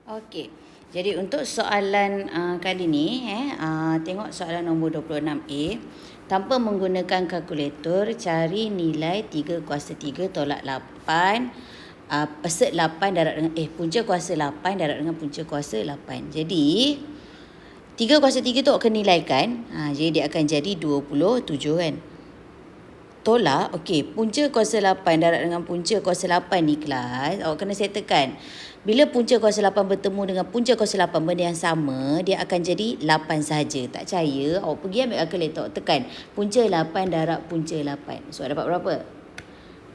Okey. Jadi untuk soalan kali ni tengok soalan nombor 26A. Tanpa menggunakan kalkulator, cari nilai 3 kuasa 3 tolak 8 peset 8 darab dengan punca kuasa 8 darab dengan punca kuasa 8. Jadi 3 kuasa 3 tu akan nilaikan. Jadi dia akan jadi 27 kan. Tolak, okey, punca kuasa 8 darab dengan punca kuasa 8 ni kelas, awak kena settlekan. Bila punca kuasa 8 bertemu dengan punca kuasa 8 benda yang sama, dia akan jadi 8 sahaja. Tak percaya, awak pergi ambil kalkulator, awak tekan punca 8 darab punca 8. So, dapat berapa?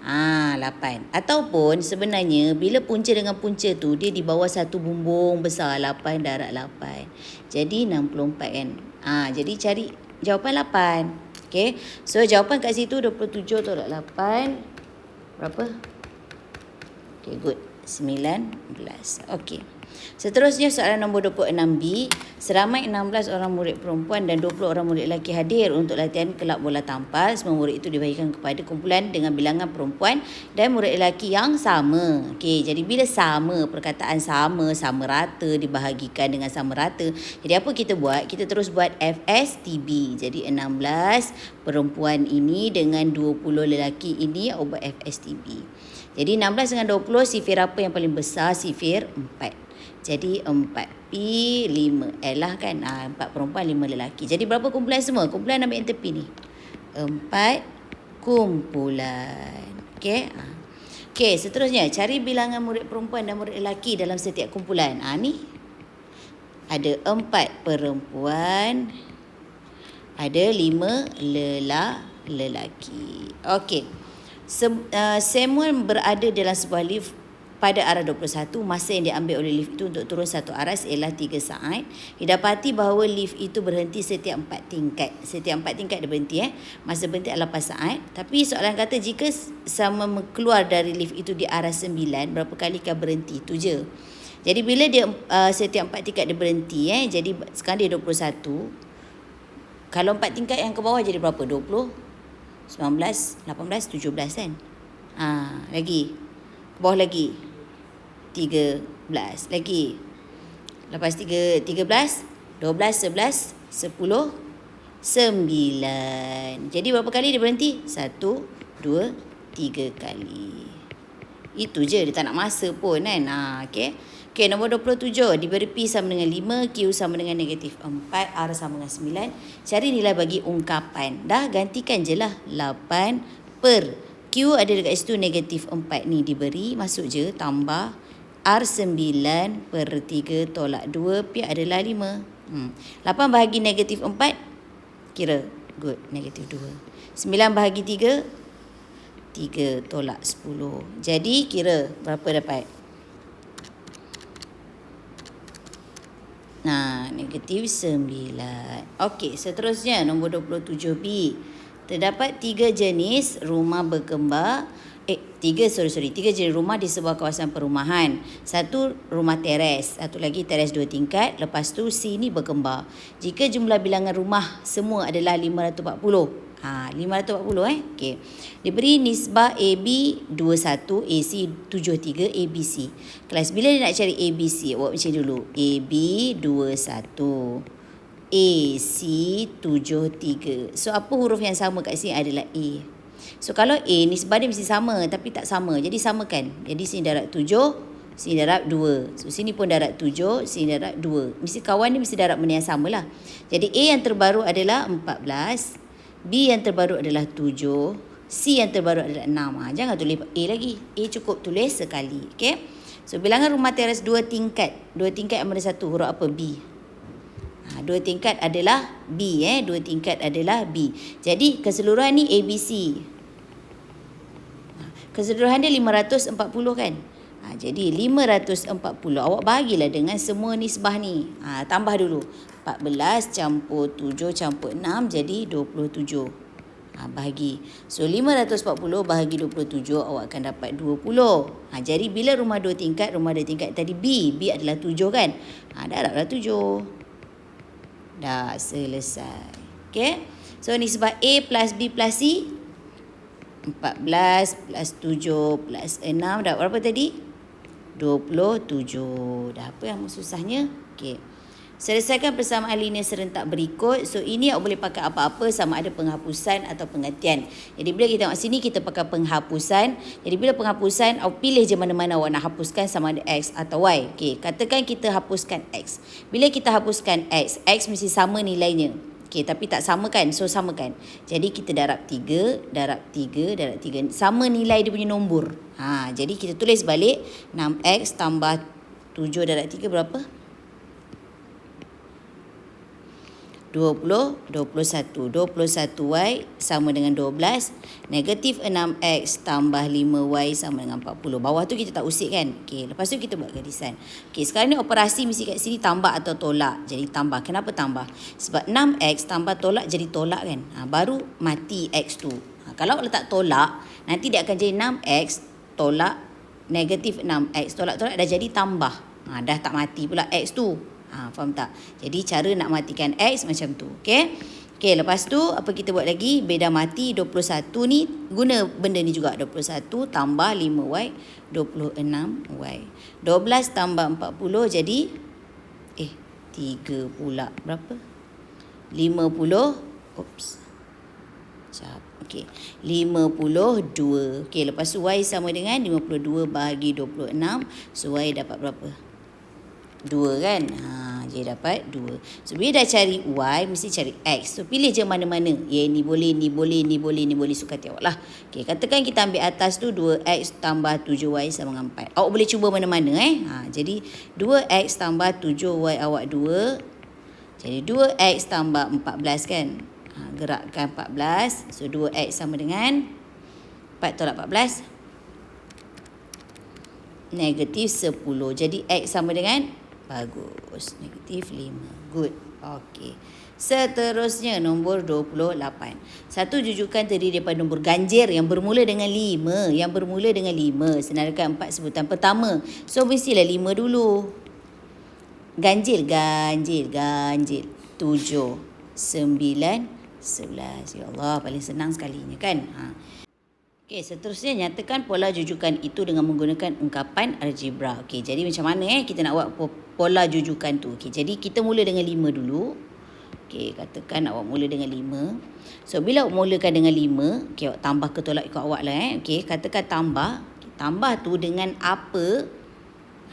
8. Ataupun sebenarnya bila punca dengan punca tu dia di bawah satu bumbung besar, 8 darab 8. Jadi 64 kan. Jadi cari jawapan 8. Okay. So jawapan kat situ 27 tolak 8 berapa? Okay, good. 19. Okay. Seterusnya soalan nombor 26B. Seramai 16 orang murid perempuan dan 20 orang murid lelaki hadir untuk latihan kelab bola tampar. Semua murid itu dibagikan kepada kumpulan dengan bilangan perempuan dan murid lelaki yang sama. Okey, jadi bila sama, perkataan sama, sama rata dibahagikan dengan sama rata. Jadi apa kita buat? Kita terus buat FSTB. Jadi 16 perempuan ini dengan 20 lelaki ini awak buat FSTB. Jadi 16 dengan 20, sifir apa yang paling besar? Sifir 4. Jadi 4P 5L lah kan. 4 perempuan 5 lelaki. Jadi berapa kumpulan semua? Kumpulan ambil yang tepi ni. 4 kumpulan. Okey. Okey, seterusnya cari bilangan murid perempuan dan murid lelaki dalam setiap kumpulan. Ni ada 4 perempuan, ada 5 lelaki. Okey. Samuel berada dalam sebuah lift pada arah 21. Masa yang diambil oleh lift itu untuk turun satu arah ialah 3 saat. Didapati bahawa lift itu berhenti setiap 4 tingkat. Setiap 4 tingkat dia berhenti. Masa berhenti adalah 8 saat. Tapi soalan kata jika sama keluar dari lift itu di arah 9, berapa kali kau berhenti? Itu je. Jadi bila dia setiap 4 tingkat dia berhenti, jadi sekarang dia 21. Kalau 4 tingkat yang ke bawah jadi berapa? 20, 19, 18, 17 kan? Lagi. Ke bawah lagi. 13. Lagi. Lepas 13, 12, 11, 10, 9. Jadi berapa kali dia berhenti? 1, 2, 3 kali. Itu je. Dia tak nak masa pun kan? Okay. Okey, nombor 27. Diberi P sama dengan 5, Q sama dengan negatif 4, R sama dengan 9. Cari nilai bagi ungkapan. Dah, gantikan je lah. 8 per. Q ada dekat situ negatif 4 ni diberi. Masuk je, tambah. R 9 per 3 tolak 2. P adalah 5. 8 bahagi negatif 4. Kira. Good. Negatif 2. 9 bahagi 3. 3 tolak 10. Jadi kira berapa dapat? Negatif 9. Okey, seterusnya nombor 27B. Terdapat 3 jenis rumah berkembar. 3 jenis rumah di sebuah kawasan perumahan. Satu rumah teres, satu lagi teres 2 tingkat. Lepas tu C ni berkembar. Jika jumlah bilangan rumah semua adalah 540. 540 Okey. Diberi nisbah AB 21, AC 73, ABC. Kelas bila dia nak cari ABC, awak macam dulu. AB 21, AC 73. So apa huruf yang sama kat sini adalah A. So kalau A nisbah dia mesti sama tapi tak sama. Jadi samakan. Jadi sini darab 7, sini darab 2. So sini pun darab 7, sini darab 2. Mesti kawan ni mesti darab benda yang samalah. Jadi A yang terbaru adalah 14. B yang terbaru adalah 7. C yang terbaru adalah 6. Jangan tulis A lagi. A cukup tulis sekali. Okay? So, bilangan rumah teres 2 tingkat. 2 tingkat yang mana satu? Huruf apa? B. 2 tingkat adalah B. 2 tingkat adalah B. Jadi, keseluruhan ni ABC. Keseluruhan dia 540 kan? Jadi 540. Awak bahagilah dengan semua nisbah ni. Tambah dulu. 14 campur 7 campur 6 jadi 27. Bahagi. So 540 bahagi 27 awak akan dapat 20. Jadi bila rumah 2 tingkat tadi B. B adalah 7 kan? Darablah 7. Dah selesai. Okay. So nisbah A plus B plus C. 14 plus 7 plus 6 dah berapa tadi? 27. Dah apa yang susahnya? Okey. Selesaikan persamaan linear serentak berikut. So ini awak boleh pakai apa-apa sama ada penghapusan atau pengertian. Jadi bila kita tengok sini kita pakai penghapusan. Jadi bila penghapusan awak pilih je mana-mana awak nak hapuskan sama ada X atau Y. Okey, katakan kita hapuskan X. Bila kita hapuskan X, X mesti sama nilainya. Okey, tapi tak sama kan? So samakan. Jadi kita darab 3, darab 3, darab 3. Sama nilai dia punya nombor. Jadi kita tulis balik 6X tambah 7 darab 3 berapa? 20, 21. 21Y sama dengan 12. Negatif 6X tambah 5Y sama dengan 40. Bawah tu kita tak usik kan? Okey, lepas tu kita buat garisan. Okey, sekarang ni operasi mesti kat sini tambah atau tolak. Jadi tambah. Kenapa tambah? Sebab 6X tambah tolak jadi tolak kan? Baru mati X tu. Kalau letak tolak, nanti dia akan jadi 6X tolak negatif 6X. Tolak-tolak dah jadi tambah. Dah tak mati pula X tu. Faham tak? Jadi cara nak matikan X macam tu. Okey. Okey, lepas tu apa kita buat lagi? B dah mati 21 ni guna benda ni juga 21 tambah 5Y 26Y. 12 tambah 40 jadi 3 pula. Berapa? 50. Oops. Sekejap. Okey. 52. Okey, lepas tu Y sama dengan 52 bahagi 26. So Y dapat berapa? 2 kan? Jadi dapat 2. So bila dah cari Y, mesti cari X. So pilih je mana-mana. Ni boleh, ni boleh, ni boleh, ni boleh. Suka awak lah. Okay, katakan kita ambil atas tu 2X tambah 7Y sama dengan 4. Awak boleh cuba mana-mana Jadi 2X tambah 7Y awak 2. Jadi 2X tambah 14 kan? Gerakkan 14. So 2X sama dengan 4 tolak 14. Negatif 10. Jadi X sama dengan bagus. Negatif 5. Good. Okey. Seterusnya nombor 28. Satu jujukan terdiri daripada nombor ganjil yang bermula dengan 5. Yang bermula dengan 5. Senaraikan 4 sebutan pertama. So mestilah 5 dulu. Ganjil. 7, 9, 11. Ya Allah, paling senang sekalinya kan? Okey, seterusnya nyatakan pola jujukan itu dengan menggunakan ungkapan algebra. Okey, jadi macam mana kita nak buat pola jujukan tu? Okey, jadi kita mula dengan 5 dulu. Okey, katakan awak mula dengan 5. So bila awak mulakan dengan 5, okey, awak tambah ke tolak ikut awak lah Okey, katakan tambah. Tambah tu dengan apa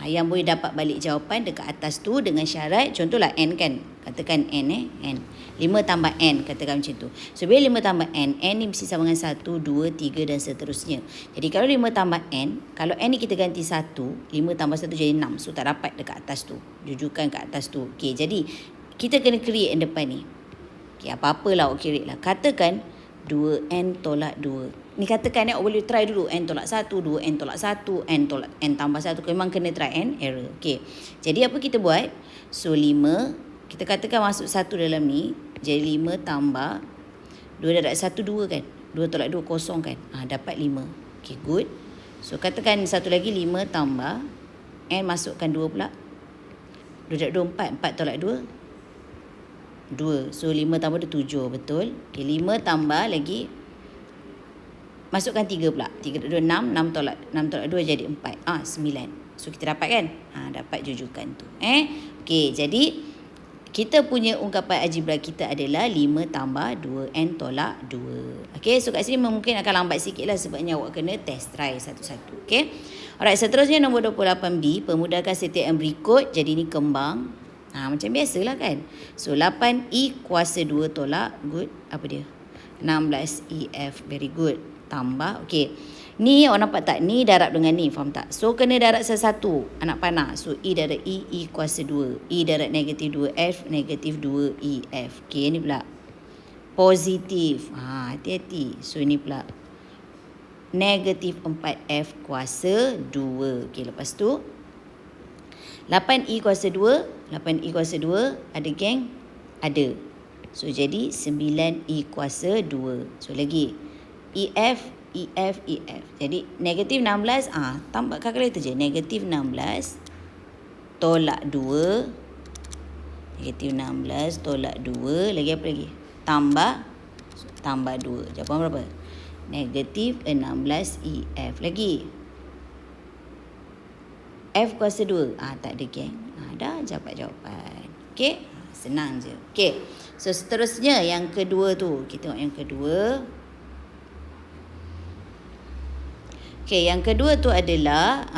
yang boleh dapat balik jawapan dekat atas tu dengan syarat, contohlah n kan. Katakan n n. 5 tambah n, katakan macam tu. So bila 5 tambah n ni mesti sama dengan 1, 2, 3 dan seterusnya. Jadi kalau 5 tambah n, kalau n ni kita ganti 1, 5 tambah 1 jadi 6. So tak dapat dekat atas tu. Jujukan kat atas tu. Okey, jadi kita kena create yang depan ni. Okey, apa-apalah awak create lah. Katakan 2n tolak 2. Ni katakan awak boleh try dulu. N tolak 1, 2n tolak 1, n tolak n tambah 1. Memang kena try n error. Okey. Jadi apa kita buat? So 5, kita katakan masuk 1 dalam ni. Jadi 5 tambah 2 darab 1, 2 kan? 2 tolak 2, kosong kan? Dapat 5. Okey, good. So katakan satu lagi 5 tambah n masukkan 2 pula. 2 darab 2, 4. 4 tolak 2, 2. So 5 tambah 2, 7. Betul. Okey, 5 tambah lagi. Masukkan 3 pula. 3 darab 2, 6. 6 tolak 2 jadi 4. 9. So kita dapat kan? Dapat jujukan tu. Okey, jadi kita punya ungkapan algebra kita adalah 5 tambah 2n tolak 2. Okey, so kat sini mungkin akan lambat sikit lah sebabnya awak kena test try satu-satu. Okey. Alright, seterusnya nombor 28B. Pemudahkan setiap yang berikut. Jadi ni kembang. Macam biasalah kan. So 8E kuasa 2 tolak. Good. Apa dia? 16EF. Very good. Tambah. Okey. Ni awak nampak tak? Ni darab dengan ni. Faham tak? So kena darab satu-satu. Anak panah. So E darab E kuasa 2. E darab negatif 2F. Negatif 2EF. Okey, ni pula positif. Hati-hati. So ini pula negatif 4F kuasa 2. Okey, lepas tu 8E kuasa 2. 8E kuasa 2. Ada geng? Ada. So jadi 9E kuasa 2. So lagi EF. Jadi negatif 16. Tambah kalkulator je. Negatif 16 tolak 2. Negatif 16 tolak 2. Lagi apa lagi? Tambah 2. Jawapan berapa? Negatif 16 EF. Lagi F kuasa 2. Tak ada geng. Dah dapat jawapan. Okey, senang je. Okey. So seterusnya yang kedua tu, kita tengok yang kedua. Okey, yang kedua tu adalah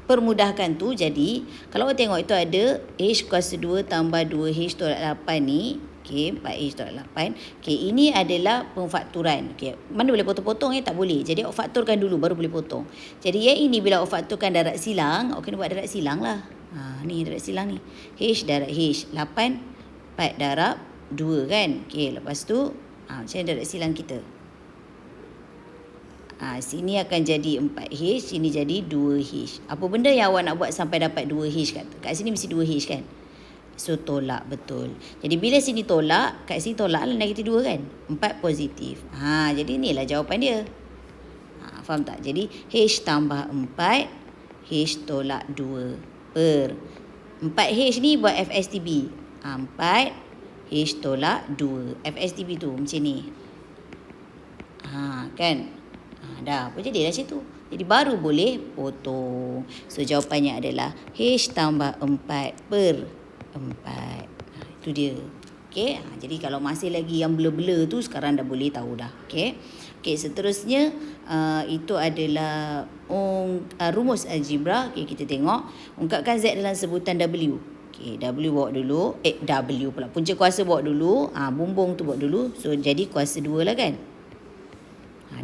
permudahkan tu. Jadi kalau awak tengok itu ada H kuasa 2 tambah 2H tolak 8 ni. Okey, 4H tolak 8. Okey, ini adalah pemfakturan. Okey, mana boleh potong-potong tak boleh. Jadi awak fakturkan dulu baru boleh potong. Jadi yang ini bila awak fakturkan darat silang, awak kena buat darat silang lah. Ni darat silang ni. H darat H 8, 4 darab 2 kan. Okey, lepas tu macam mana darat silang kita? Sini akan jadi 4H, sini jadi 2H. Apa benda yang awak nak buat sampai dapat 2H kat sini mesti 2H kan? So tolak betul. Jadi bila sini tolak, kat sini tolak lah negatif 2 kan? 4 positif. Jadi inilah jawapan dia. Faham tak? Jadi H tambah 4, H tolak 2 per 4H ni buat FSTB. 4 H tolak 2. FSTB tu macam ni. Kan? Dah apa jadilah macam tu. Jadi baru boleh potong. So jawapannya adalah H tambah 4 per 4. Itu dia. Okey. Jadi kalau masih lagi yang blur-blur tu sekarang dah boleh tahu dah. Okey. Okey, seterusnya itu adalah rumus algebra. Okey, kita tengok ungkapkan Z dalam sebutan W. Okey, W bawa dulu. W pula. Punca kuasa bawa dulu. Bumbung tu bawa dulu. So jadi kuasa 2 lah kan.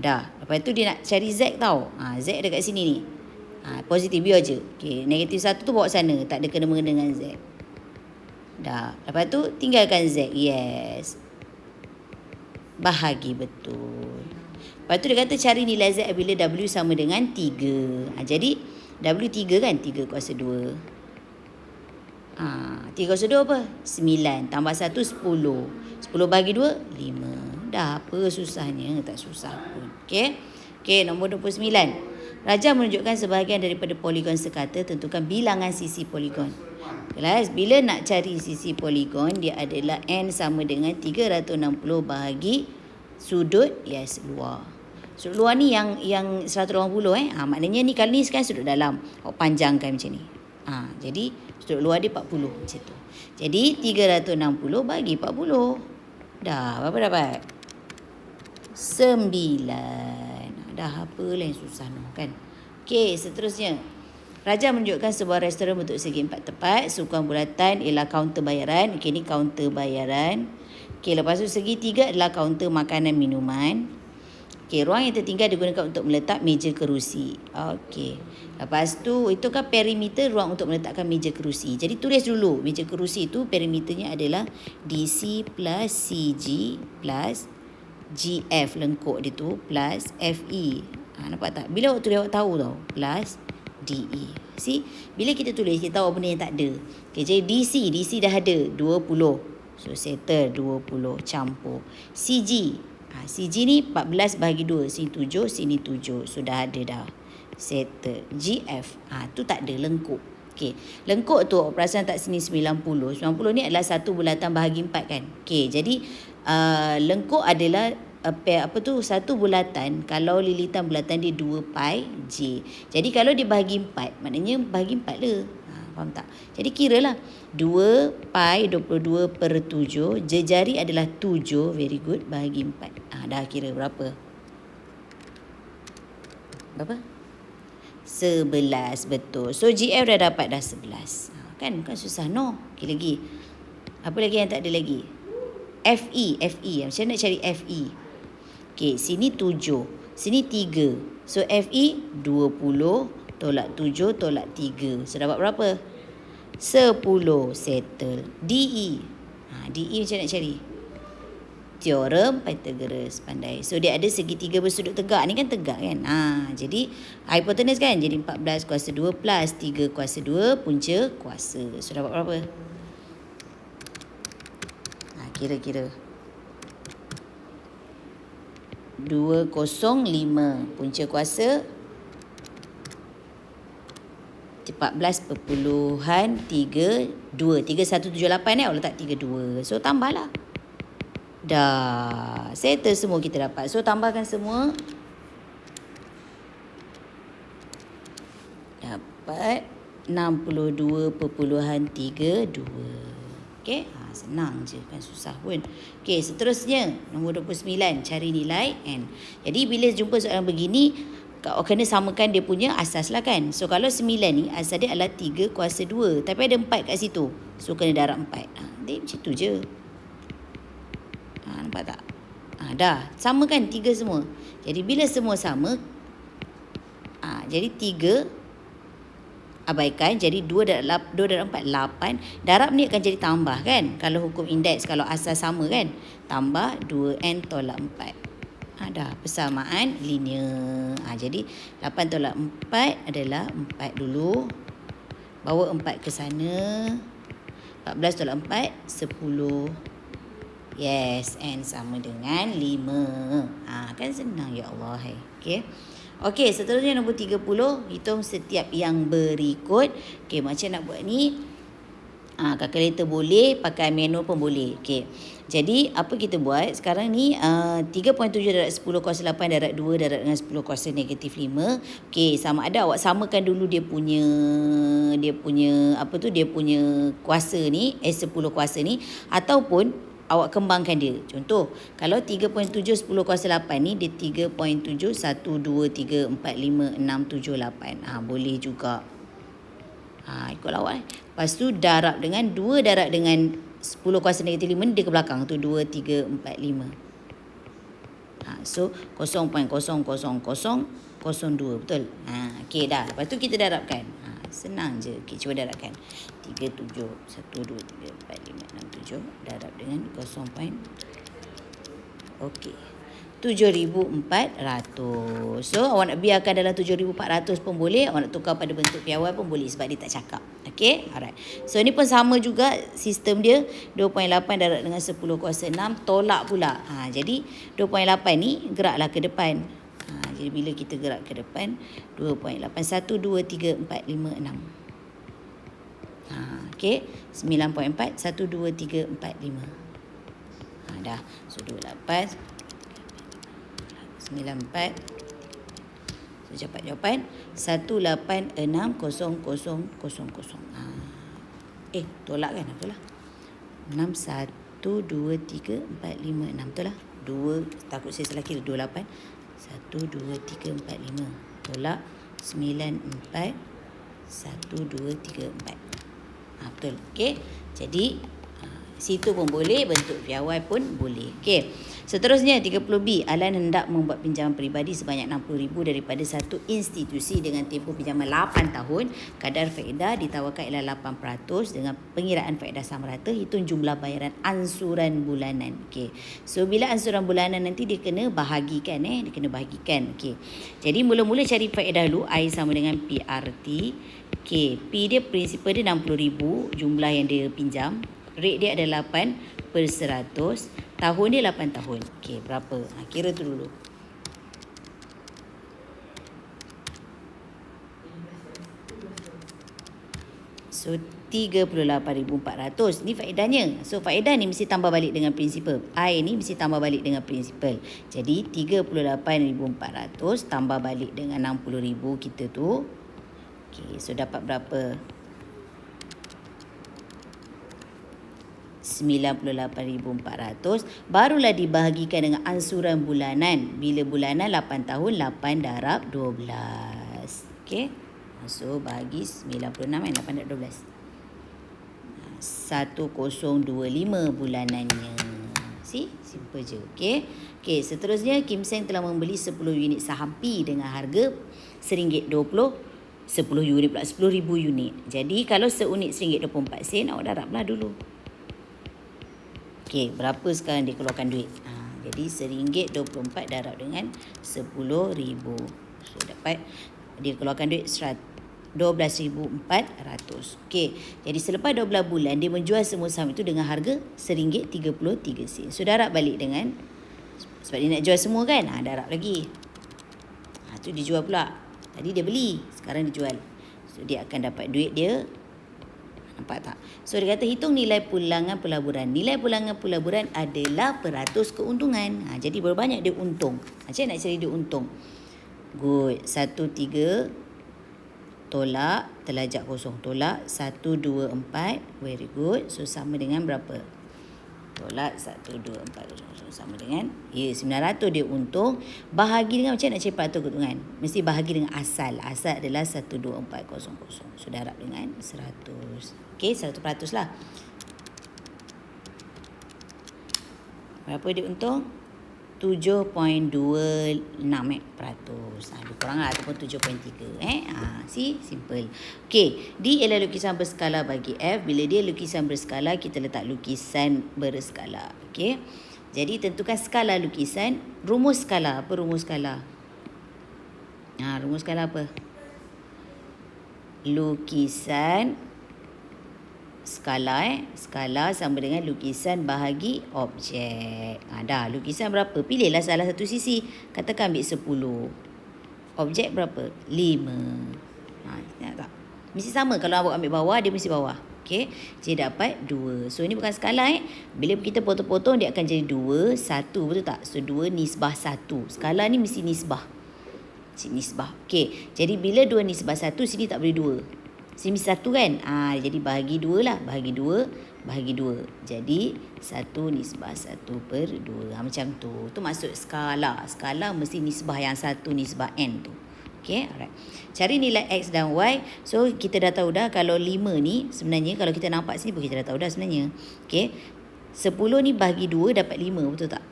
Dah. Lepas tu dia nak cari Z tau. Z dekat sini ni. Positif biar je. Okey, negatif 1 tu bawa sana. Tak ada kena-mengena dengan Z. Dah. Lepas tu tinggalkan Z. Yes. Bahagi betul. Lepas tu dia kata cari nilai Z bila W sama dengan 3. Jadi W 3 kan? 3 kuasa 2. 3 kuasa 2 apa? 9. Tambah 1 10. 10 bagi 2 5. Dah apa susahnya? Tak susah pun. Okey. Okey, nombor 29. Raja menunjukkan sebahagian daripada poligon sekata, tentukan bilangan sisi poligon. Kelas, bila nak cari sisi poligon, dia adalah N sama dengan 360 bahagi sudut luar. Sudut luar ni yang 180 maknanya ni kali ni sekarang sudut dalam. Awak panjangkan macam ni. Jadi sudut luar dia 40 macam tu. Jadi 360 bagi 40. Dah, berapa dapat? 9. Dah apalah yang susah no kan. Okey, seterusnya. Raja menunjukkan sebuah restoran bentuk segi 4 tepat. Sukuan bulatan ialah kaunter bayaran. Okey, ni kaunter bayaran. Okey, lepas tu segi 3 adalah kaunter makanan minuman. Okey, ruang yang tertinggal digunakan untuk meletak meja kerusi. Okey. Lepas tu itu kan perimeter ruang untuk meletakkan meja kerusi. Jadi tulis dulu meja kerusi itu perimeternya adalah DC plus CG plus GF lengkuk dia tu plus FE. Nampak tak? Bila awak tulis awak tahu tau. Plus DE. See? Bila kita tulis kita tahu benda yang tak ada. Okay, jadi DC dah ada 20. So settle 20 campur. CG. CG ni 14 bahagi 2. Sini 7, sini 7. Sudah ada dah. Settle. GF. Tu tak ada lengkuk. Okey, lengkuk tu awak perasan tak sini 90. 90 ni adalah satu bulatan bahagi 4 kan. Okey, jadi lengkuk adalah satu bulatan kalau lilitan bulatan dia 2 pi J. Jadi kalau dia bahagi 4, maknanya bahagi 4 lah. Faham tak? Jadi kiralah 2 pi 22 per 7. Jejari adalah 7. Very good. Bahagi 4. Dah kira berapa? Berapa? 11. Betul. So GF dah dapat dah 11. Kan? Bukan susah no. Okay, lagi. Apa lagi yang tak ada lagi? FE. Macam mana nak cari FE? Okay, sini 7. Sini 3. So FE 20 tolak 7 tolak 3. So dapat berapa? 10. Settle. DE. DE macam nak cari? Teorem Pythagoras. Pandai. So dia ada segitiga bersudut tegak. Ni kan tegak kan? Jadi hipotenus kan? Jadi 14 kuasa 2 plus 3 kuasa 2 punca kuasa. So dapat berapa? Kira-kira 205 punca kuasa 14.32 3178 awak letak 32. So tambahlah. Dah settle semua kita dapat. So tambahkan semua. Dah 62.32. Okey, senang je kan, susah pun. Okey, seterusnya nombor 29, cari nilai N. Jadi bila jumpa soalan begini, kau kena samakan dia punya asas lah kan. So kalau 9 ni asas dia adalah 3 kuasa 2, tapi ada 4 kat situ. So kena darab 4. Dia macam tu je. Nampak tak? Dah, sama kan 3 semua. Jadi bila semua sama, jadi 3 abaikan, jadi 2 darab 4, 8. Darab ni akan jadi tambah kan, kalau hukum indeks, kalau asas sama kan. Tambah 2N tolak 4. Dah, persamaan linear. Jadi 8 tolak 4 adalah 4 dulu. Bawa 4 ke sana. 14 tolak 4, 10. Yes, N sama dengan 5. Kan senang, ya Allah. Okay. Okey, seterusnya nombor 30, hitung setiap yang berikut. Okey, macam nak buat ni? Kalkulator boleh, pakai manual pun boleh. Okey. Jadi, apa kita buat? Sekarang ni 3.7 darab 10 kuasa 8 darab 2 darab dengan 10 kuasa negatif 5. Okey, sama ada awak samakan dulu dia punya kuasa ni, 10 kuasa ni, ataupun awak kembangkan dia. Contoh, kalau 3.7 10 kuasa 8 ni, dia 3.7 1, 2, 3, 4, 5, 6, 7, 8. Boleh juga. Ikutlah awak. Lepas tu darab dengan 2 darab dengan 10 kuasa negatif 5 ni, dia ke belakang tu 2, 3, 4, 5. So 0.00002, betul? Okey dah. Lepas tu kita darabkan. Senang je. Okey, cuba darabkan. 37 1, 2, 3, 4, 5, 6, 7 darab dengan 0. Okey. 7,400. So awak nak biarkan dalam 7,400 pun boleh, awak nak tukar pada bentuk piawai pun boleh sebab dia tak cakap. Okey, alright. So ni pun sama juga sistem dia, 2.8 darab dengan 10 kuasa 6 tolak pula. Jadi 2.8 ni geraklah ke depan. Jadi bila kita gerak ke depan, 2.8 1, 2, 3, 4, 5, 6. Okey, 9.4 1, 2, 3, 4, 5. Dah. So 28 94. So cepat jawapan 186,000. Tolak kan? Betul lah. 6 1 2 3 4 5 6. Betul lah. 2, takut saya salah kira. 28 1 2 3 4 5. Tolak 9 4 1 2 3 4. Betul. Okey. Jadi situ pun boleh, bentuk piawai pun boleh. Okey. Seterusnya 30B, Alan hendak membuat pinjaman peribadi sebanyak 60,000 daripada satu institusi dengan tempoh pinjaman 8 tahun. Kadar faedah ditawarkan ialah 8% dengan pengiraan faedah sama rata. Hitung jumlah bayaran ansuran bulanan. Okey. So bila ansuran bulanan nanti dia kena bahagikan dia kena bahagikan. Okey. Jadi mula-mula cari faedah dulu. I sama dengan PRT. Okey, P dia prinsipal dia 60,000 jumlah yang dia pinjam. Rate dia adalah 8%. Tahun dia 8 tahun. Okey, berapa? Kira tu dulu. So 38,400. Ni faedahnya. So faedah ni mesti tambah balik dengan prinsipal. I ni mesti tambah balik dengan prinsipal. Jadi 38,400 tambah balik dengan 60,000 kita tu. Okey, so dapat berapa? 98,400. Barulah dibahagikan dengan ansuran bulanan. Bila bulanan 8 tahun, 8 darab 12. Okey. So bahagi 96 kan, 8 darab 12. 1025 bulanannya. Simple je. Okey. Okey, seterusnya Kim Seng telah membeli 10 unit saham P dengan harga RM1.20. 10 unit pula, 10,000 unit. Jadi kalau seunit RM1.24, awak darablah dulu. Okey, berapa sekarang dia keluarkan duit? Jadi RM1.24 darab dengan 10,000. So dapat dia keluarkan duit 12,400. Okey, jadi selepas 12 bulan dia menjual semua saham itu dengan harga RM1.33. So darab balik dengan, sebab dia nak jual semua kan, darab lagi. Tu dia jual pula. Tadi dia beli, sekarang dia jual. So dia akan dapat duit dia. Nampak tak? So dia kata hitung nilai pulangan pelaburan. Nilai pulangan pelaburan adalah peratus keuntungan. Jadi berapa banyak dia untung? Macam nak cari dia untung? Good. 13 tolak telajak kosong. Tolak 1, 2, 4. Very good. So sama dengan berapa? Tolak 1, 2, 4, 0, sama dengan 900 dia untung. Bahagi dengan macam nak cari peratus keuntungan? Mesti bahagi dengan asal. Asal adalah 1, 2, 4, 0, 0. So darab dengan 100. Okey, 100% lah. Berapa dia untung? 7.26%. Lebih kurang lah, ataupun 7.3. See? Simple. Okey, D ialah lukisan berskala bagi F. Bila dia lukisan berskala, kita letak lukisan berskala. Okey. Jadi tentukan skala lukisan. Rumus skala. Apa rumus skala? Rumus skala apa? Lukisan skala skala sama dengan lukisan bahagi objek. Dah, lukisan berapa? Pilihlah salah satu sisi. Katakan ambil 10. Objek berapa? 5. Tengok tak? Mesti sama. Kalau awak ambil bawah, dia mesti bawah. Okey. Jadi dapat 2. So ini bukan skala Bila kita potong-potong, dia akan jadi 2, 1. Betul tak? So 2 nisbah 1. Skala ni mesti nisbah. Nisbah. Okey. Jadi bila 2 nisbah 1, sini tak boleh 2. Sini mesti 1 kan? Jadi bahagi 2 lah. Bahagi 2. Bahagi 2. Jadi 1 nisbah 1/2. Macam tu. Tu maksud skala. Skala mesti nisbah yang 1 nisbah n tu. Okay, alright. Cari nilai X dan Y. So kita dah tahu dah kalau 5 ni sebenarnya, kalau kita nampak sini pun kita dah tahu dah sebenarnya. Okay. 10 ni bahagi 2 dapat 5. Betul tak?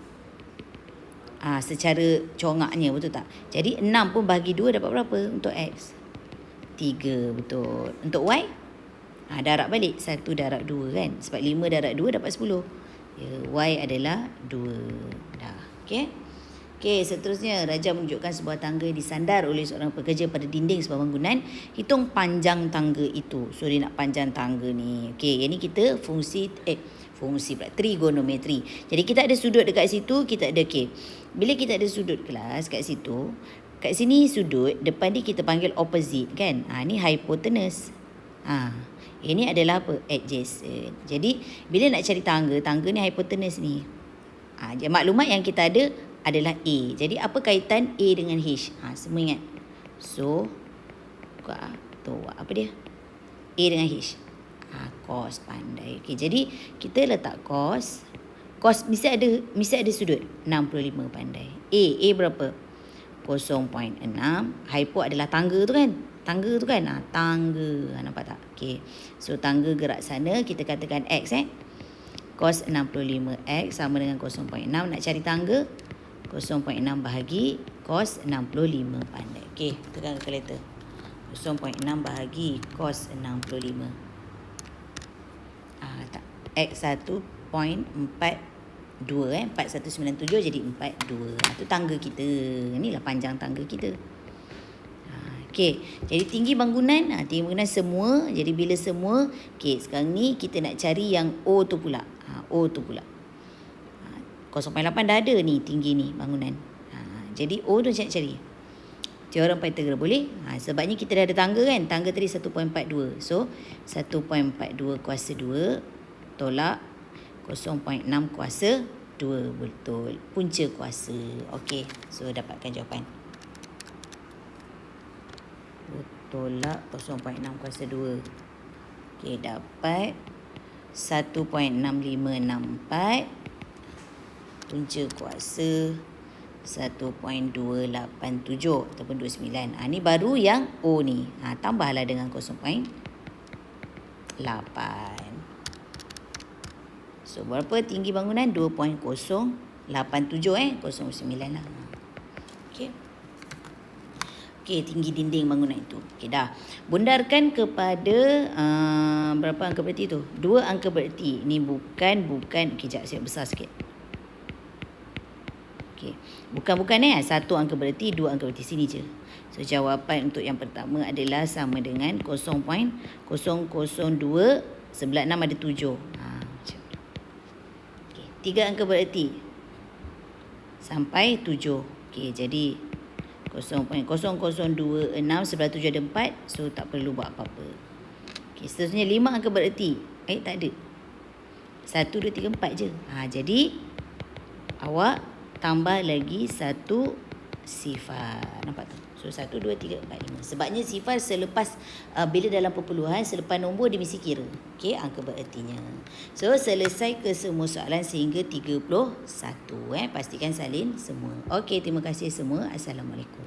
Secara congaknya, betul tak? Jadi 6 pun bahagi 2 dapat berapa untuk X? 3, betul. Untuk Y? Darab balik. 1 darab 2 kan? Sebab 5 darab 2 dapat 10. Y adalah 2. Dah. Okay? Okay, seterusnya. Raja menunjukkan sebuah tangga disandar oleh seorang pekerja pada dinding sebuah bangunan. Hitung panjang tangga itu. So, dia nak panjang tangga ni. Okay, yang ni kita fungsi pula, trigonometri. Jadi, kita ada sudut dekat situ. Kita ada, okay. Bila kita ada sudut kelas kat situ, kat sini sudut, depan ni kita panggil opposite kan. Ni hypotenuse. Ini adalah apa? Adjacent. Jadi, bila nak cari tangga, tangga ni hypotenuse ni. Maklumat yang kita ada adalah A. Jadi, apa kaitan A dengan H? Semua ingat. So, apa dia? A dengan H. Cos, pandai. Okay, jadi, kita letak cos. Cos mesti ada sudut. 65, pandai. A berapa? 0.6. Hypo adalah tangga tu kan? Tangga tu kan? Tangga. Nampak tak? Okay. So, tangga gerak sana. Kita katakan X Cos 65X sama dengan 0.6. Nak cari tangga? 0.6 bahagi cos 65. Pandai. Okay. Tekan kalkulator. 0.6 bahagi cos 65. Tak. X 1.42. 4197 jadi 42. Itu tangga kita. Inilah panjang tangga kita. Okey. Jadi tinggi bangunan. Tinggi bangunan semua. Jadi bila semua. Okey. Sekarang ni kita nak cari yang O tu pula. O tu pula. 0.8 dah ada ni tinggi ni bangunan. Jadi O tu macam nak cari. Teorem Pythagoras boleh. Sebabnya kita dah ada tangga kan. Tangga tadi 1.42. So 1.42 kuasa 2 tolak 0.6 kuasa 2. Betul. Punca kuasa. Okey. So, dapatkan jawapan. Tolak 0.6 kuasa 2. Okey. Dapat 1.6564. Punca kuasa 1.287 ataupun 29. Ni baru yang O ni. Tambahlah dengan 0.8. So, berapa tinggi bangunan? 2.087 09 lah. Okey. Okey, tinggi dinding bangunan itu. Okey, dah. Bundarkan kepada berapa angka berarti tu? 2 angka berarti. Ni bukan. Okey, sekejap saya besar sikit. Okey. Bukan 1 angka berarti, 2 angka berarti. Sini je. So, jawapan untuk yang pertama adalah sama dengan 0.002. Sebelah 6 ada 7. Okey. 3 angka berarti. Sampai 7. Okey, jadi 0.0026. Sebelah 7 ada 4. So, tak perlu buat apa-apa. Okey, seterusnya 5 angka berarti. Tak ada. 1, 2, 3, 4 je. Jadi, awak tambah lagi 1 sifar. Nampak tu? So 1, 2, 3, 4, 5. Sebabnya sifar selepas bila dalam perpuluhan, selepas nombor dia mesti kira. Okey, angka berertinya. So selesai ke semua soalan sehingga 31. Pastikan salin semua. Okey, terima kasih semua. Assalamualaikum.